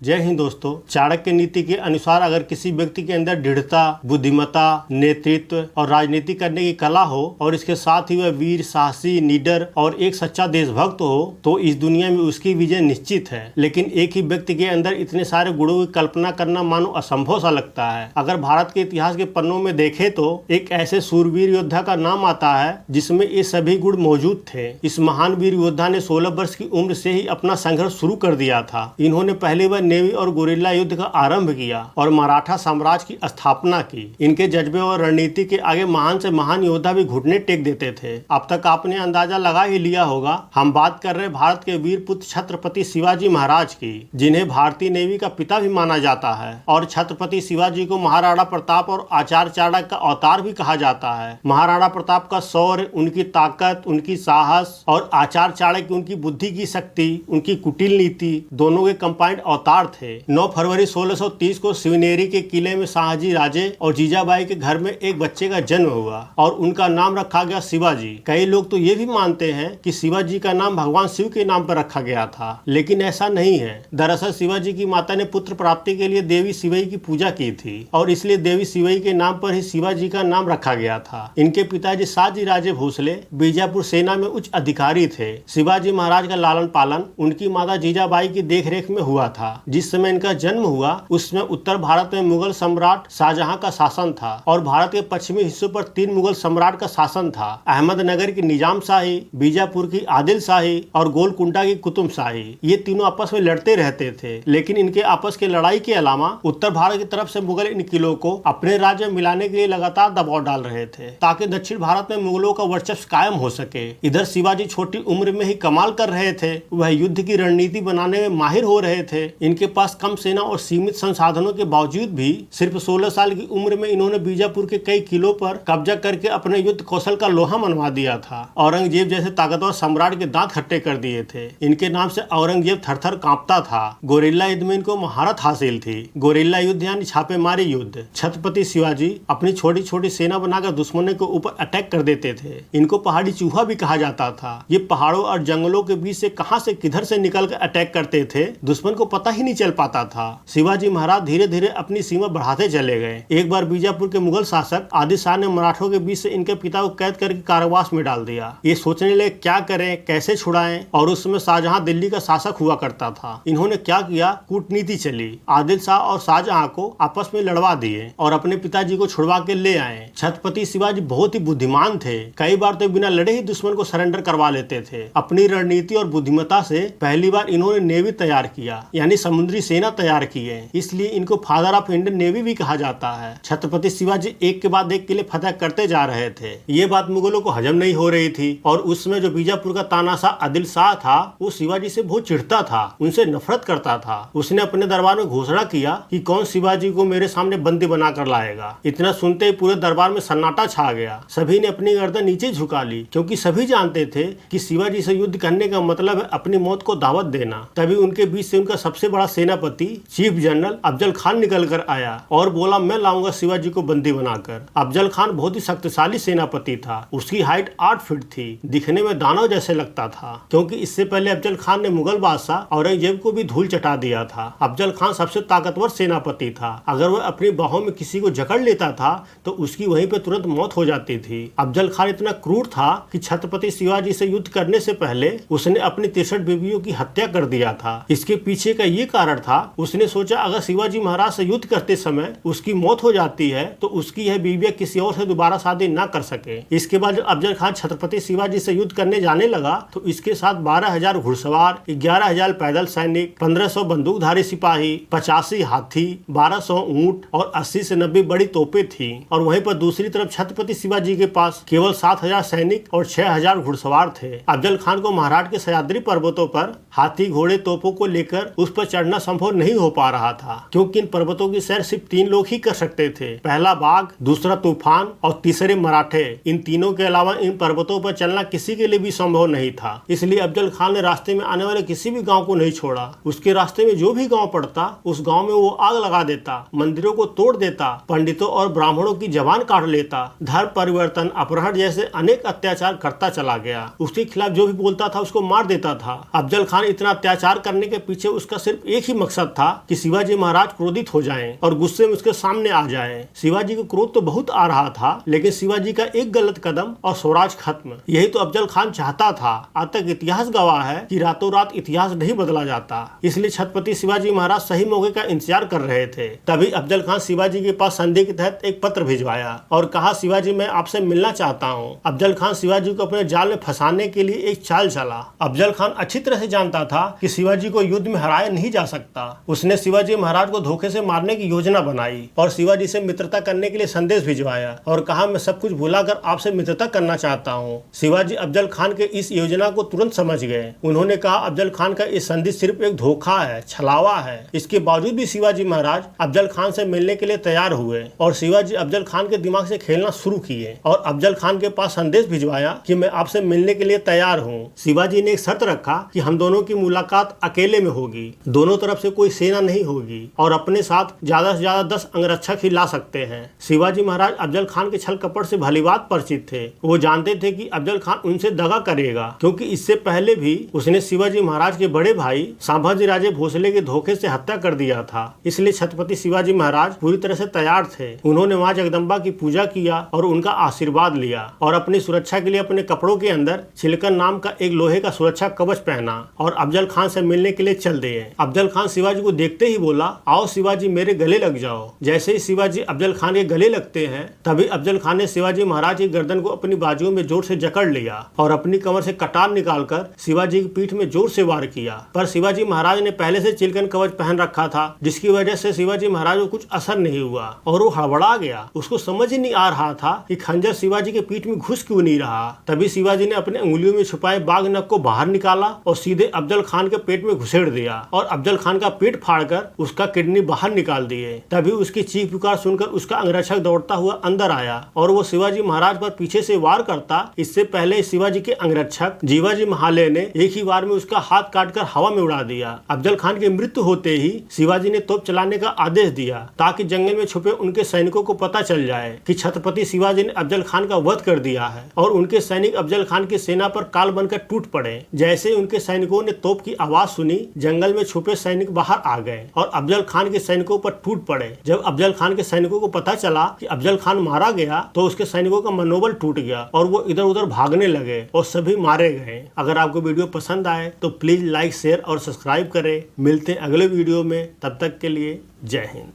जय हिंद दोस्तों। चाणक्य नीति के अनुसार अगर किसी व्यक्ति के अंदर दृढ़ता, बुद्धिमत्ता, नेतृत्व और राजनीति करने की कला हो और इसके साथ ही वह वीर, साहसी, निडर और एक सच्चा देशभक्त हो तो इस दुनिया में उसकी विजय निश्चित है। लेकिन एक ही व्यक्ति के अंदर इतने सारे गुणों की कल्पना करना मानो असंभव सा लगता है। अगर भारत के इतिहास के पन्नों में देखें तो एक ऐसे सूरवीर योद्धा का नाम आता है जिसमें ये सभी गुण मौजूद थे। इस महान वीर योद्धा ने 16 वर्ष की उम्र से ही अपना संघर्ष शुरू कर दिया था। इन्होंने पहली बार नेवी और गुरिल्ला युद्ध का आरंभ किया और मराठा साम्राज्य की स्थापना की। इनके जज्बे और रणनीति के आगे महान से महान योद्धा भी घुटने टेक देते थे। अब तक आपने अंदाजा लगा ही लिया होगा, हम बात कर रहे भारत के वीर पुत्र छत्रपति शिवाजी महाराज की, जिन्हें भारतीय नेवी का पिता भी माना जाता है। और छत्रपति शिवाजी को महाराणा प्रताप और आचार्य चाणक्य का अवतार भी कहा जाता है। महाराणा प्रताप का शौर्य, उनकी ताकत, उनकी साहस और आचार्य चाणक्य उनकी बुद्धि की शक्ति, उनकी कुटिल नीति दोनों के कंबाइंड अवतार थे। 9 फरवरी 1630 को शिवनेरी के किले में शाहजी राजे और जीजाबाई के घर में एक बच्चे का जन्म हुआ और उनका नाम रखा गया शिवाजी। कई लोग तो ये भी मानते हैं कि शिवाजी का नाम भगवान शिव के नाम पर रखा गया था, लेकिन ऐसा नहीं है। दरअसल शिवाजी की माता ने पुत्र प्राप्ति के लिए देवी शिवई की पूजा की थी और इसलिए देवी शिवई के नाम पर ही शिवाजी का नाम रखा गया था। इनके पिताजी शाहजी राजे भोसले बीजापुर सेना में उच्च अधिकारी थे। शिवाजी महाराज का लालन पालन उनकी माता जीजाबाई की देखरेख में हुआ था। जिस समय इनका जन्म हुआ उसमें उत्तर भारत में मुगल सम्राट शाहजहां का शासन था और भारत के पश्चिमी हिस्सों पर 3 मुगल सम्राट का शासन था। अहमदनगर की निजाम शाही, बीजापुर की आदिल शाही और गोलकुंडा की कुतुब शाही। ये तीनों आपस में लड़ते रहते थे, लेकिन इनके आपस की लड़ाई के अलावा उत्तर भारत की तरफ से मुगल इन किलों को अपने राज्य में मिलाने के लिए लगातार दबाव डाल रहे थे ताकि दक्षिण भारत में मुगलों का वर्चस्व कायम हो सके। इधर शिवाजी छोटी उम्र में ही कमाल कर रहे थे। वह युद्ध की रणनीति बनाने में माहिर हो रहे थे। इनके पास कम सेना और सीमित संसाधनों के बावजूद भी सिर्फ 16 साल की उम्र में इन्होंने बीजापुर के कई किलों पर कब्जा करके अपने युद्ध कौशल का लोहा मनवा दिया था। औरंगजेब जैसे ताकतवर सम्राट के दांत खट्टे कर दिए थे। इनके नाम से औरंगजेब थर-थर कांपता था। गोरिल्ला युद्ध में इनको महारत हासिल थी। गोरिल्ला युद्ध यानी छापेमारी युद्ध। छत्रपति शिवाजी अपनी छोटी छोटी सेना बनाकर दुश्मनों के ऊपर अटैक कर देते थे। इनको पहाड़ी चूहा भी कहा जाता था। ये पहाड़ों और जंगलों के बीच से कहां से किधर से निकल कर अटैक करते थे, दुश्मन को पता ही नहीं चल पाता था। शिवाजी महाराज धीरे धीरे अपनी सीमा बढ़ाते चले गए। एक बार बीजापुर के मुगल शासक आदिल शाह ने मराठों के बीच से इनके पिता को कैद करके कारावास में डाल दिया। ये सोचने लगे क्या करें, कैसे छुड़ाएं, और उस समय शाहजहां दिल्ली का शासक हुआ करता था। इन्होंने क्या किया, कूटनीति चली। आदिल शाह और शाहजहां को आपस में लड़वा दिए और अपने पिताजी को छुड़वा के ले आए। छत्रपति शिवाजी बहुत ही बुद्धिमान थे। कई बार तो बिना लड़े ही दुश्मन को सरेंडर करवा लेते थे। अपनी रणनीति और बुद्धिमत्ता से पहली बार इन्होंने नेवी तैयार किया, यानी समुद्री सेना तैयार की है। इसलिए इनको फादर ऑफ इंडियन नेवी भी कहा जाता है। छत्रपति शिवाजी एक के बाद एक किले फतह करते जा रहे थे। ये बात मुगलों को हजम नहीं हो रही थी और उसमें जो बीजापुर का तानाशाह आदिल शाह था वो शिवाजी से बहुत चिढ़ता था, उनसे नफरत करता था। उसने अपने दरबार में घोषणा किया कि कौन शिवाजी को मेरे सामने बंदी बनाकर लाएगा। इतना सुनते ही पूरे दरबार में सन्नाटा छा गया। सभी ने अपनी गर्दन नीचे झुका ली, क्योंकि सभी जानते थे कि शिवाजी से युद्ध करने का मतलब है अपनी मौत को दावत देना। तभी उनके बीच से उनका सबसे बड़ा सेनापति चीफ जनरल अफजल खान निकल कर आया और बोला, मैं लाऊंगा शिवाजी को बंदी बनाकर। अफजल खान बहुत ही शक्तिशाली सेनापति था। उसकी हाइट 8 फीट थी। दिखने में दानव जैसे लगता था, क्योंकि इससे पहले अफजल खान ने मुगल बादशाह औरंगजेब को भी धूल चटा दिया था। अफजल खान सबसे ताकतवर सेनापति था। अगर वह अपनी बाहों में किसी को जकड़ लेता था तो उसकी वहीं पे तुरंत मौत हो जाती थी। अफजल खान इतना क्रूर था कि छत्रपति शिवाजी से युद्ध करने से पहले उसने अपनी 63 बीवियों की हत्या कर दिया था। इसके पीछे का ये कारण था, उसने सोचा अगर शिवाजी महाराज से युद्ध करते समय उसकी मौत हो जाती है तो उसकी यह बीवियां किसी और से दोबारा शादी न कर सके। इसके बाद जब अफजल खान छत्रपति शिवाजी से युद्ध करने जाने लगा तो इसके साथ 12,000 घुड़सवार, 11,000 पैदल सैनिक, 1500 बंदूकधारी सिपाही, 85 हाथी, 1200 ऊंट और 80 से 90 बड़ी तोपें थी। और वहीं पर दूसरी तरफ छत्रपति शिवाजी के पास केवल 7,000 सैनिक और 6,000 घुड़सवार थे। अफजल खान को महाराष्ट्र के सह्याद्री पर्वतों पर हाथी, घोड़े, तोपों को लेकर उस पर चढ़ना संभव नहीं हो पा रहा था, क्योंकि इन पर्वतों की सैर सिर्फ 3 लोग ही कर सकते थे। पहला बाघ, दूसरा तूफान और तीसरे मराठे। इन तीनों के अलावा इन पर्वतों पर चलना किसी के लिए भी संभव नहीं था। इसलिए अफजल खान ने रास्ते में आने वाले किसी भी गांव को नहीं छोड़ा। उसके रास्ते में जो भी गांव पड़ता उस गांव में वो आग लगा देता, मंदिरों को तोड़ देता, पंडितों और ब्राह्मणों की जबान काट लेता, धर्म परिवर्तन, अपहरण जैसे अनेक अत्याचार करता चला गया। उसके खिलाफ जो भी बोलता था उसको मार देता था। अफजल खान इतना अत्याचार करने के पीछे उसका सिर्फ सिर्फ एक ही मकसद था कि शिवाजी महाराज क्रोधित हो जाएं और गुस्से में उसके सामने आ जाएं। शिवाजी को क्रोध तो बहुत आ रहा था, लेकिन शिवाजी का एक गलत कदम और स्वराज खत्म, यही तो अफजल खान चाहता था। आज तक इतिहास गवाह है कि रातों रात इतिहास नहीं बदला जाता, इसलिए छत्रपति शिवाजी महाराज सही मौके का इंतजार कर रहे थे। तभी अफजल खान शिवाजी के पास संधि के तहत एक पत्र भिजवाया और कहा, शिवाजी मैं आपसे मिलना चाहता हूँ। अफजल खान शिवाजी को अपने जाल में फंसाने के लिए एक चाल चला। अफजल खान अच्छी तरह से जानता था कि शिवाजी को युद्ध में हराया नहीं जा सकता। उसने शिवाजी महाराज को धोखे से मारने की योजना बनाई और शिवाजी से मित्रता करने के लिए संदेश भिजवाया और कहा, मैं सब कुछ भुलाकर आपसे मित्रता करना चाहता हूँ। शिवाजी अफजल खान के इस योजना को तुरंत समझ गए। उन्होंने कहा, अफजल खान का इस संदेश सिर्फ एक धोखा है, छलावा है। इसके बावजूद भी शिवाजी महाराज अफजल खान से मिलने के लिए तैयार हुए और शिवाजी अफजल खान के दिमाग से खेलना शुरू किए और अफजल खान के पास संदेश भिजवाया कि मैं आपसे मिलने के लिए तैयार हूँ। शिवाजी ने एक शर्त रखा कि हम दोनों की मुलाकात अकेले में होगी, दोनों तरफ से कोई सेना नहीं होगी और अपने साथ ज्यादा से ज्यादा 10 अंगरक्षक ही ला सकते हैं। शिवाजी महाराज अफजल खान के छल कपट से भलीभांति परिचित थे। वो जानते थे कि अफजल खान उनसे दगा करेगा, क्योंकि इससे पहले भी उसने शिवाजी महाराज के बड़े भाई संभाजी राजे भोसले के धोखे से हत्या कर दिया था। इसलिए छत्रपति शिवाजी महाराज पूरी तरह से तैयार थे। उन्होंने मां जगदम्बा की पूजा किया और उनका आशीर्वाद लिया और अपनी सुरक्षा के लिए अपने कपड़ों के अंदर छिलकन नाम का एक लोहे का सुरक्षा कवच पहना और अफजल खान से मिलने के लिए चल दिए। अफजल खान शिवाजी को देखते ही बोला, आओ शिवाजी मेरे गले लग जाओ। जैसे ही शिवाजी अफजल खान के गले लगते हैं, तभी अफजल खान ने शिवाजी महाराज की गर्दन को अपनी बाजुओं में जोर से जकड़ लिया और अपनी कमर से कटार निकालकर शिवाजी की पीठ में जोर से वार किया। पर शिवाजी महाराज ने पहले से चिलकन कवच पहन रखा था, जिसकी वजह से शिवाजी महाराज को कुछ असर नहीं हुआ और वो हड़बड़ा गया। उसको समझ ही नहीं आ रहा था कि खंजर शिवाजी के पीठ में घुस क्यों नहीं रहा। तभी शिवाजी ने अपने उंगलियों में छुपाए बाघ नख को बाहर निकाला और सीधे अफजल खान के पेट में घुसेड़ दिया और अफजल खान का पेट फाड़कर उसका किडनी बाहर निकाल दिए। तभी उसकी चीख पुकार सुनकर उसका अंगरक्षक दौड़ता हुआ अंदर आया और वो शिवाजी महाराज पर पीछे से वार करता। इससे पहले शिवाजी के अंगरक्षक जीवाजी महाले ने एक ही वार में उसका हाथ काटकर हवा में उड़ा दिया। अफजल खान की मृत्यु होते ही शिवाजी ने तोप चलाने का आदेश दिया ताकि जंगल में छुपे उनके सैनिकों को पता चल जाए कि छत्रपति शिवाजी ने अफजल खान का वध कर दिया है और उनके सैनिक अफजल खान की सेना पर काल बनकर टूट पड़े। जैसे उनके सैनिकों ने तोप की आवाज सुनी, जंगल में छुपे सैनिक बाहर आ गए और अफजल खान के सैनिकों पर टूट पड़े। जब अफजल खान के सैनिकों को पता चला कि अफजल खान मारा गया तो उसके सैनिकों का मनोबल टूट गया और वो इधर उधर भागने लगे और सभी मारे गए। अगर आपको वीडियो पसंद आए तो प्लीज लाइक, शेयर और सब्सक्राइब करें। मिलते हैं अगले वीडियो में, तब तक के लिए जय हिंद।